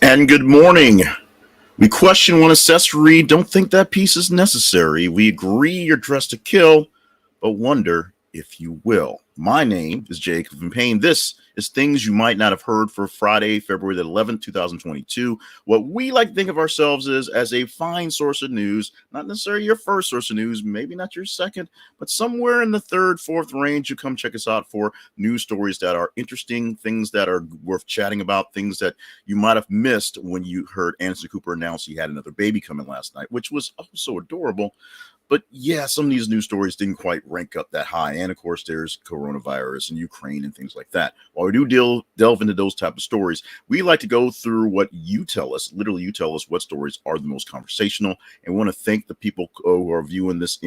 And good morning. We question one accessory, don't think that piece is necessary. We agree you're dressed to kill, but wonder if you will. My name is Jacob Van Payne. This is Things You Might Not Have Heard for Friday, February the 11th, 2022. What we like to think of ourselves is as a fine source of news, not necessarily your first source of news, maybe not your second, but somewhere in the third, fourth range, you come check us out for news stories that are interesting, things that are worth chatting about, things that you might have missed when you heard Anderson Cooper announce he had another baby coming last night, which was also adorable. But yeah, some of these news stories didn't quite rank up that high. And of course, there's coronavirus and Ukraine and things like that. While we do delve into those type of stories, we like to go through what you tell us. Literally, you tell us what stories are the most conversational. And we want to thank the people who are viewing this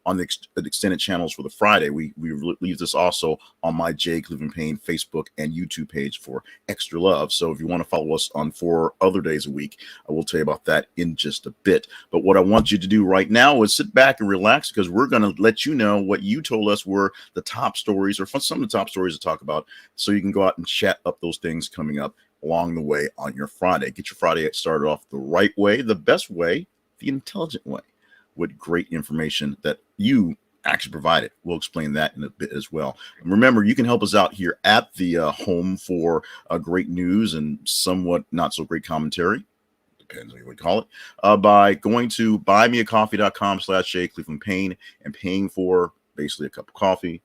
on the extended channels for the Friday. We leave this also on my Jake Living Pain Facebook and YouTube page for extra love. So if you want to follow us on 4 other days a week, I will tell you about that in just a bit. But what I want you to do right now is sit back and relax, because we're going to let you know what you told us were the top stories, or some of the top stories to talk about, so you can go out and chat up those things coming up along the way on your Friday. Get your Friday started off the right way, the best way, the intelligent way, with great information that you actually provided. We'll explain that in a bit as well. And remember, you can help us out here at the home for great news and somewhat not so great commentary, depends on what you call it, by going to buymeacoffee.com/Cleveland and paying for basically a cup of coffee,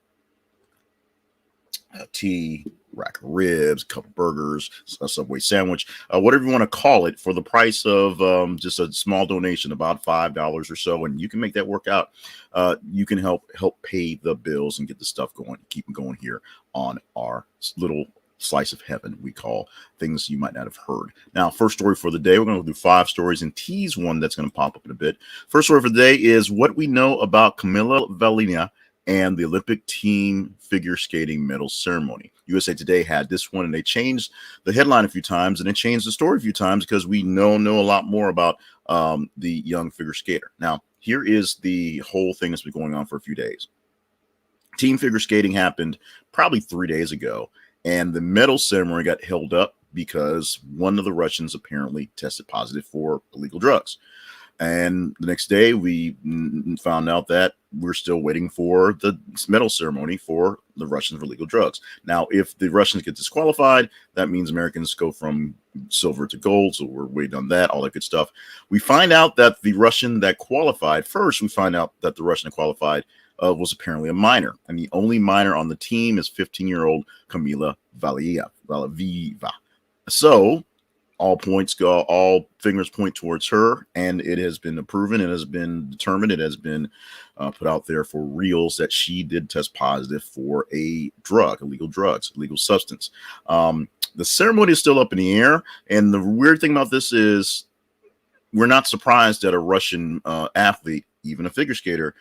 a tea, rack of ribs, a couple burgers, a Subway sandwich, whatever you want to call it, for the price of just a small donation, about $5 or so, and you can make that work out. You can help pay the bills and get the stuff going, keep them going here on our little slice of heaven we call Things You Might Not Have Heard. Now, first story for the day, we're going to do 5 stories and tease one that's going to pop up in a bit. First story for the day is what we know about Kamila Valieva and the Olympic team figure skating medal ceremony. USA Today had this one, and they changed the headline a few times, and they changed the story a few times because we know a lot more about the young figure skater. Now, here is the whole thing that's been going on for a few days. Team figure skating happened probably 3 days ago, and the medal ceremony got held up because one of the Russians apparently tested positive for illegal drugs. And the next day, we found out that we're still waiting for the medal ceremony for the Russians for illegal drugs. Now, if the Russians get disqualified, that means Americans go from silver to gold. So we're waiting on that, all that good stuff. We find out that the Russian that qualified first, was apparently a minor. And the only minor on the team is 15-year-old Kamila Valieva. So all fingers point towards her, and it has been proven, it has been determined, it has been put out there for reals that she did test positive for a illegal substance. The ceremony is still up in the air, and the weird thing about this is we're not surprised that a Russian athlete, even a figure skater,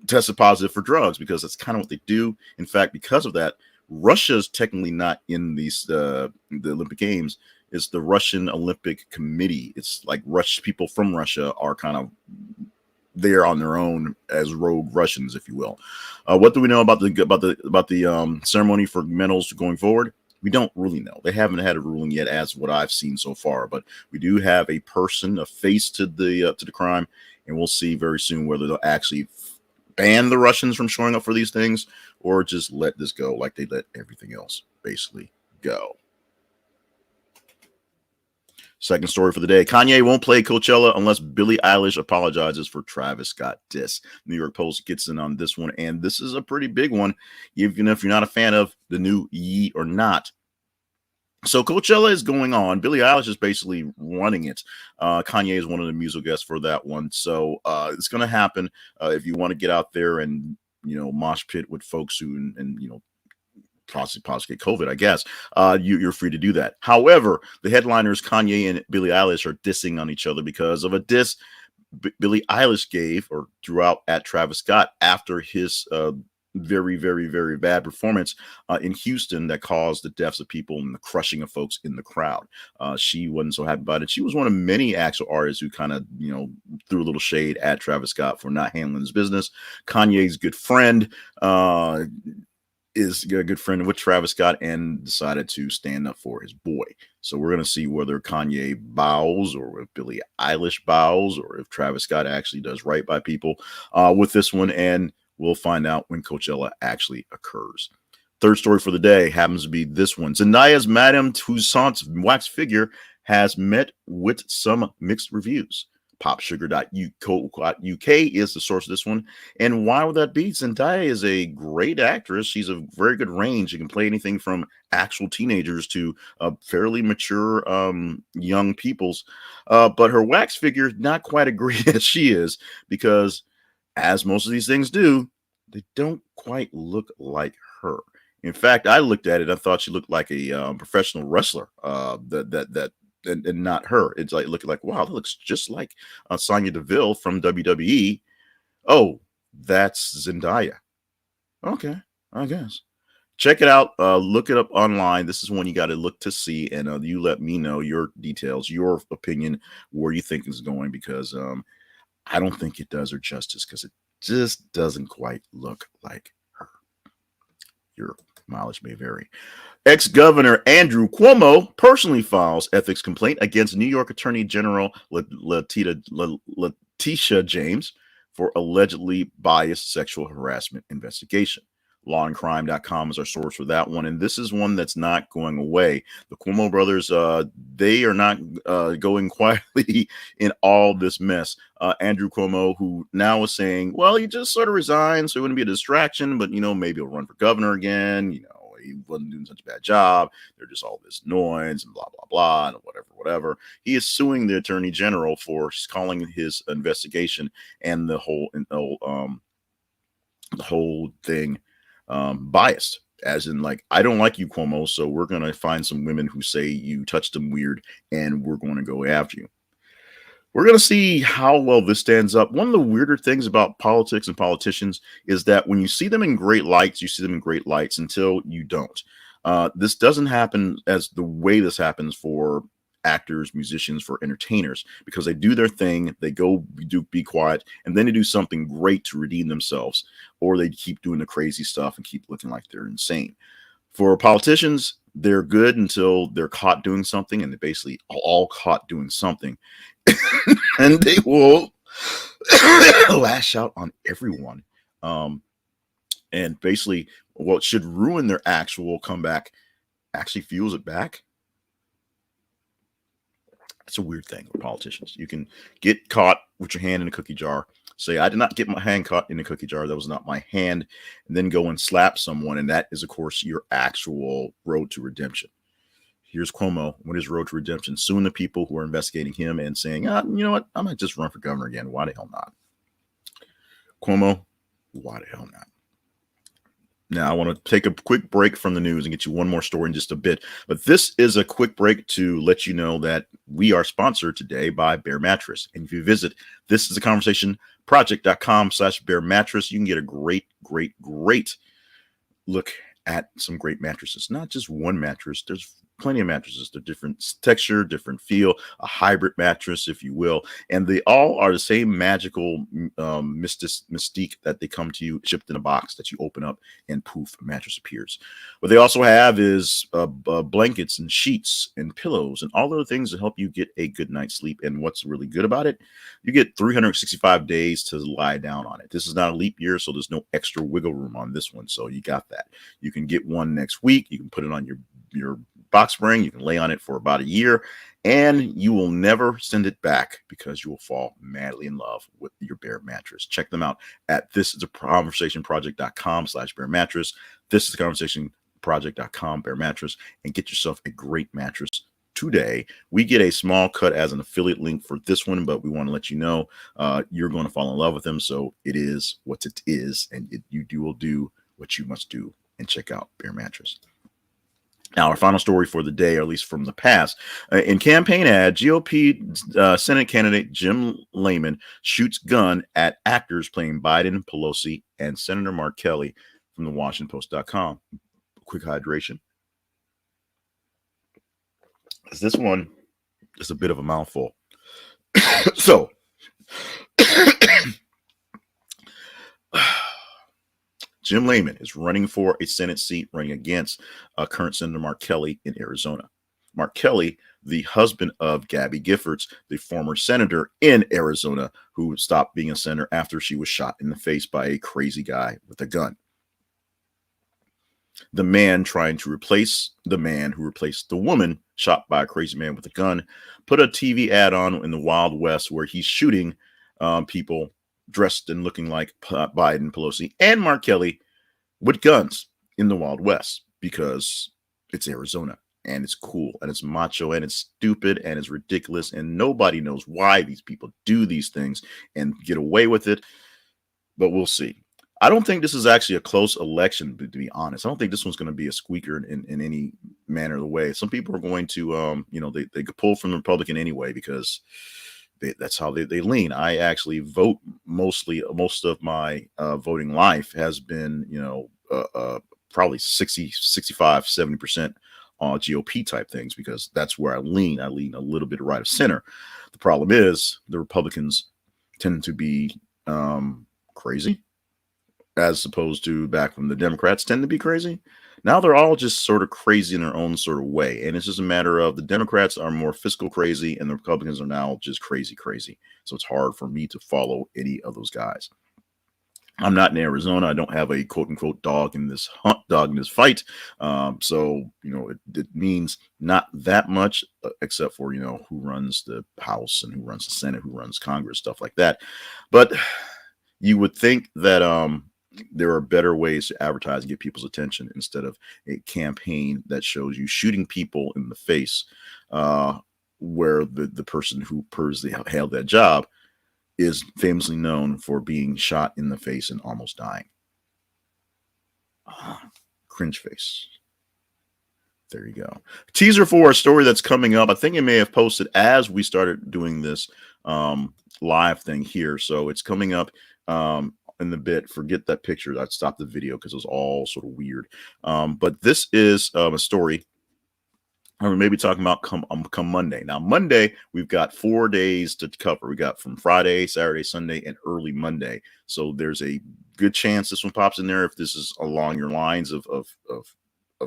tested positive for drugs, because that's kind of what they do. In fact, because of that, Russia's technically not in the Olympic Games. It's the Russian Olympic Committee. It's like people from Russia are kind of there on their own as rogue Russians, if you will. What do we know about the ceremony for medals going forward? We don't really know. They haven't had a ruling yet, as what I've seen so far. But we do have a face to the crime, and we'll see very soon whether they'll actually ban the Russians from showing up for these things, or just let this go like they let everything else basically go. Second story for the day. Kanye won't play Coachella unless Billie Eilish apologizes for Travis Scott diss. New York Post gets in on this one, and this is a pretty big one, even if you're not a fan of the new Ye or not. So Coachella is going on. Billie Eilish is basically running it. Kanye is one of the musical guests for that one. So it's going to happen. If you want to get out there and, mosh pit with folks who, and possibly get COVID, I guess, you're free to do that. However, the headliners, Kanye and Billie Eilish, are dissing on each other because of a diss Billie Eilish gave or threw out at Travis Scott after his very, very, very bad performance in Houston that caused the deaths of people and the crushing of folks in the crowd. She wasn't so happy about it. She was one of many actual artists who kind of, threw a little shade at Travis Scott for not handling his business. Kanye's good friend is a good friend with Travis Scott and decided to stand up for his boy. So we're going to see whether Kanye bows or if Billie Eilish bows or if Travis Scott actually does right by people with this one. And we'll find out when Coachella actually occurs. Third story for the day happens to be this one. Zendaya's Madame Tussauds wax figure has met with some mixed reviews. Popsugar.uk is the source of this one. And why would that be? Zendaya is a great actress. She's a very good range. She can play anything from actual teenagers to fairly mature young peoples. But her wax figure, not quite as great as she is, because as most of these things do, they don't quite look like her. In fact, I looked at it. I thought she looked like a professional wrestler. And not her. It's like looking like, wow, that looks just like Sonya Deville from WWE. Oh, that's Zendaya. Okay, I guess. Check it out. Look it up online. This is one you got to look to see, and you let me know your details, your opinion, where you think it's going, because I don't think it does her justice, because it just doesn't quite look like her. Your mileage may vary. Ex-Governor Andrew Cuomo personally files ethics complaint against New York Attorney General Letitia James for allegedly biased sexual harassment investigation. Lawandcrime.com is our source for that one. And this is one that's not going away. The Cuomo brothers, they are not going quietly in all this mess. Andrew Cuomo, who now is saying, well, he just sort of resigned, so it wouldn't be a distraction, but, maybe he'll run for governor again, he wasn't doing such a bad job. They're just all this noise and blah, blah, blah, and whatever. He is suing the attorney general for calling his investigation and the whole thing biased. As in, like, I don't like you, Cuomo, so we're going to find some women who say you touched them weird, and we're going to go after you. We're going to see how well this stands up. One of the weirder things about politics and politicians is that when you see them in great lights, you see them in great lights until you don't. This doesn't happen as the way this happens for actors, musicians, for entertainers, because they do their thing, they go be quiet, and then they do something great to redeem themselves, or they keep doing the crazy stuff and keep looking like they're insane. For politicians, they're good until they're caught doing something, and they're basically all caught doing something. And they will lash out on everyone. And basically, what should ruin their actual comeback actually fuels it back. It's a weird thing with politicians. You can get caught with your hand in a cookie jar, say, I did not get my hand caught in a cookie jar, that was not my hand, and then go and slap someone. And that is, of course, your actual road to redemption. Here's Cuomo with his road to redemption, suing the people who are investigating him and saying, you know what, I might just run for governor again. Why the hell not? Cuomo, why the hell not? Now, I want to take a quick break from the news and get you one more story in just a bit. But this is a quick break to let you know that we are sponsored today by Bear Mattress. And if you visit thisisaconversationproject.com/Bear Mattress, you can get a great look at some great mattresses. Not just one mattress. There's plenty of mattresses. They're different texture, different feel, a hybrid mattress, if you will. And they all are the same magical mystique that they come to you shipped in a box that you open up and poof, a mattress appears. What they also have is blankets and sheets and pillows and all other things to help you get a good night's sleep. And what's really good about it, you get 365 days to lie down on it. This is not a leap year, so there's no extra wiggle room on this one. So you got that. You can get one next week. You can put it on your box spring. You can lay on it for about a year, and you will never send it back because you will fall madly in love with your Bear Mattress. Check them out at thisisaconversationproject.com/Bear Mattress. Thisisaconversationproject.com Bear Mattress, and get yourself a great mattress today. We get a small cut as an affiliate link for this one, but we want to let you know you're going to fall in love with them. So it is what it is, and you will do what you must do, and check out Bear Mattress. Now, our final story for the day, or at least from the past, in campaign ad, GOP Senate candidate Jim Layman shoots gun at actors playing Biden, Pelosi, and Senator Mark Kelly from the WashingtonPost.com. Quick hydration. This one is a bit of a mouthful. So, Jim Layman is running for a Senate seat, running against current Senator Mark Kelly in Arizona. Mark Kelly, the husband of Gabby Giffords, the former senator in Arizona, who stopped being a senator after she was shot in the face by a crazy guy with a gun. The man trying to replace the man who replaced the woman shot by a crazy man with a gun, put a TV ad on in the Wild West where he's shooting people dressed and looking like Biden, Pelosi, and Mark Kelly with guns in the Wild West because it's Arizona and it's cool and it's macho and it's stupid and it's ridiculous and nobody knows why these people do these things and get away with it. But we'll see. I don't think this is actually a close election, to be honest. I don't think this one's going to be a squeaker in any manner of the way. Some people are going to, they could pull from the Republican anyway because that's how they lean. I actually vote most of my voting life has been, probably 60, 65, 70% GOP type things because that's where I lean. I lean a little bit right of center. The problem is the Republicans tend to be crazy, as opposed to back when the Democrats tend to be crazy. Now they're all just sort of crazy in their own sort of way. And it's just a matter of the Democrats are more fiscal crazy and the Republicans are now just crazy. So it's hard for me to follow any of those guys. I'm not in Arizona. I don't have a quote unquote dog in this fight. So, it means not that much except for, who runs the House and who runs the Senate, who runs Congress, stuff like that. But you would think that there are better ways to advertise and get people's attention instead of a campaign that shows you shooting people in the face, where the person who held that job is famously known for being shot in the face and almost dying. Cringe face. There you go. Teaser for a story that's coming up. I think it may have posted as we started doing this live thing here. So it's coming up in the bit. Forget that picture. I stopped the video because it was all sort of weird. But this is a story we may be talking about come Monday. Now, Monday, we've got 4 days to cover. We got from Friday, Saturday, Sunday, and early Monday. So there's a good chance this one pops in there if this is along your lines of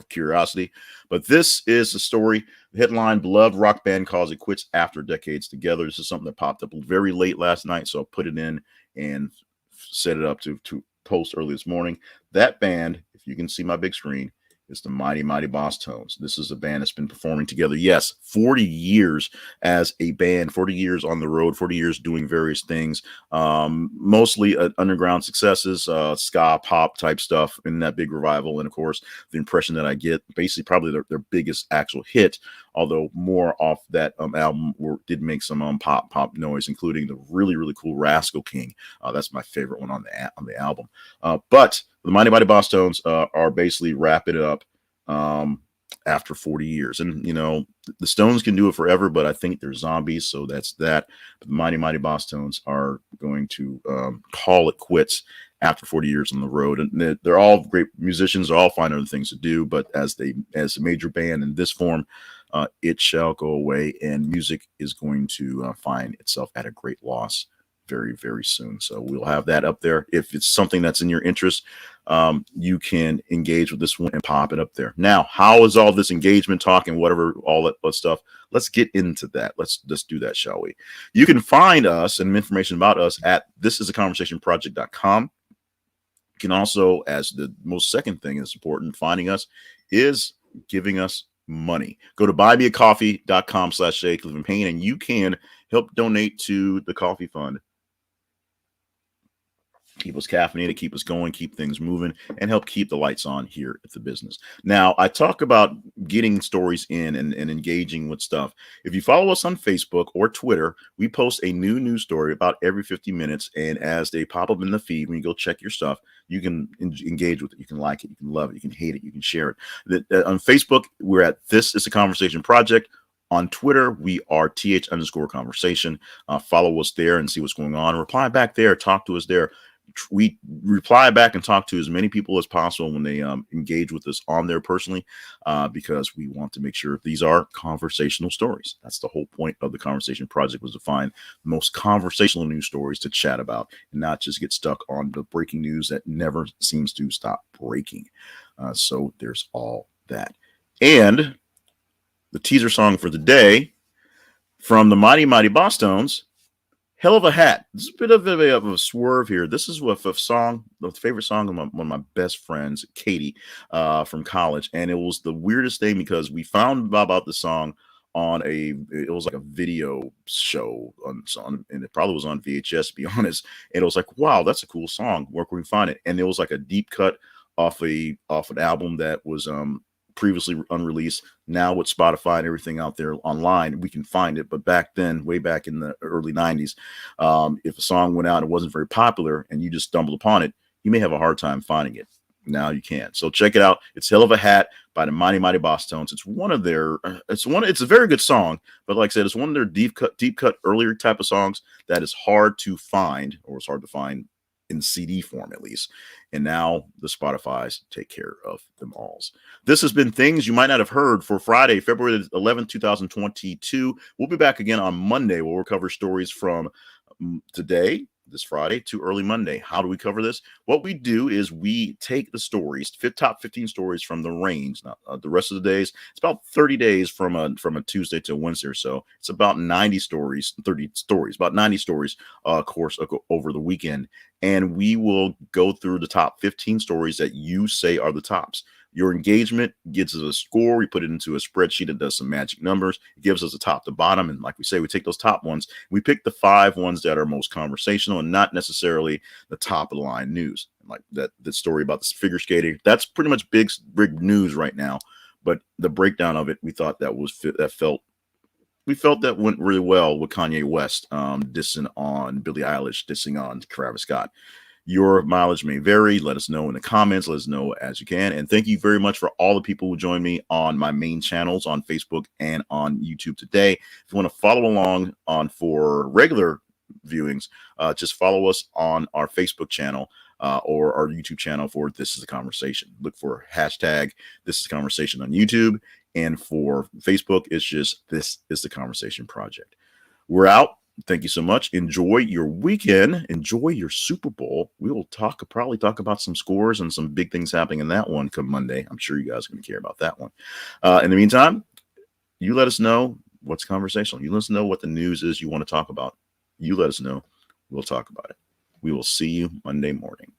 curiosity. But this is the story. The headline: Beloved rock band calls it quits after decades together. This is something that popped up very late last night, so I put it in and set it up to post early this morning. That band, if you can see my big screen, is the Mighty Bosstones. This is a band that's been performing together. Yes, 40 years as a band, 40 years on the road, 40 years doing various things, mostly underground successes, ska, pop type stuff in that big revival. And of course, the impression that I get, basically probably their biggest actual hit, although more off that album did make some pop noise, including the really, really cool Rascal King. That's my favorite one on the album. But the Mighty Bosstones are basically wrapping it up after 40 years. And, the Stones can do it forever, but I think they're zombies. So that's that. But the Mighty Bosstones are going to call it quits after 40 years on the road. And they're all great musicians. They're all find other things to do. But as a major band in this form, it shall go away. And music is going to find itself at a great loss very, very soon. So we'll have that up there. If it's something that's in your interest, you can engage with this one and pop it up there. Now, how is all this engagement talk and whatever, all that stuff? Let's get into that. Let's do that, shall we? You can find us and information about us at thisisaconversationproject.com. You can also, as the most second thing that's important, finding us is giving us money. Go to buymeacoffee.com/JakeLivingPain and you can help donate to the coffee fund. Keep us caffeinated, keep us going, keep things moving, and help keep the lights on here at the business. Now, I talk about getting stories in and engaging with stuff. If you follow us on Facebook or Twitter, we post a new news story about every 50 minutes. And as they pop up in the feed, when you go check your stuff, you can engage with it. You can like it, you can love it, you can hate it, you can share it. On Facebook, we're at This Is a Conversation Project. On Twitter, we are th_conversation. Follow us there and see what's going on. Reply back there, talk to us there. we reply back and talk to as many people as possible when they engage with us on there personally, because we want to make sure these are conversational stories. That's the whole point of the Conversation Project, was to find the most conversational news stories to chat about and not just get stuck on the breaking news that never seems to stop breaking. So there's all that. And the teaser song for the day from the Mighty Mighty Bosstones, Hell of a Hat. This is a bit of a swerve here. This is a song, the favorite song of one of my best friends, Katie, from college. And it was the weirdest thing because we found about the song it was like a video show and it probably was on VHS, to be honest. And it was like, wow, that's a cool song. Where can we find it? And it was like a deep cut off an album that was previously unreleased. Now with Spotify and everything out there online, we can find it. But back then, way back in the early 90s, if a song went out and it wasn't very popular and you just stumbled upon it, you may have a hard time finding it. Now you can. So check it out. It's Hell of a Hat by the Mighty Mighty Bosstones. It's one of their, it's a very good song, but like I said, it's one of their deep cut earlier type of songs that is hard to find, or it's hard to find in CD form at least. And now the Spotify's take care of them all. This has been Things You Might Not Have Heard for Friday, February 11th, 2022. We'll be back again on Monday. We'll cover stories from today, this Friday, to early Monday. How do we cover this? What we do is we take the stories, top 15 stories from the range. Now, the rest of the days, it's about 30 days from a Tuesday to Wednesday or so. It's about 90 stories, 30 stories, about 90 stories, course over the weekend. And we will go through the top 15 stories that you say are the tops. Your engagement gives us a score. We put it into a spreadsheet that does some magic numbers. It gives us a top to bottom. And like we say, we take those top ones. We pick the 5 ones that are most conversational and not necessarily the top of the line news. Like that story about this figure skating, that's pretty much big news right now. But the breakdown of it, we thought we felt that went really well with Kanye West dissing on Billie Eilish, dissing on Travis Scott. Your mileage may vary. Let us know in the comments. Let us know as you can. And thank you very much for all the people who joined me on my main channels on Facebook and on YouTube today. If you want to follow along for regular viewings, just follow us on our Facebook channel or our YouTube channel for This Is a Conversation. Look for hashtag This Is a Conversation on YouTube. And for Facebook, it's just This Is the Conversation Project. We're out. Thank you so much. Enjoy your weekend. Enjoy your Super Bowl. We will probably talk about some scores and some big things happening in that one come Monday. I'm sure you guys are going to care about that one. In the meantime, you let us know what's conversational. You let us know what the news is you want to talk about. You let us know. We'll talk about it. We will see you Monday morning.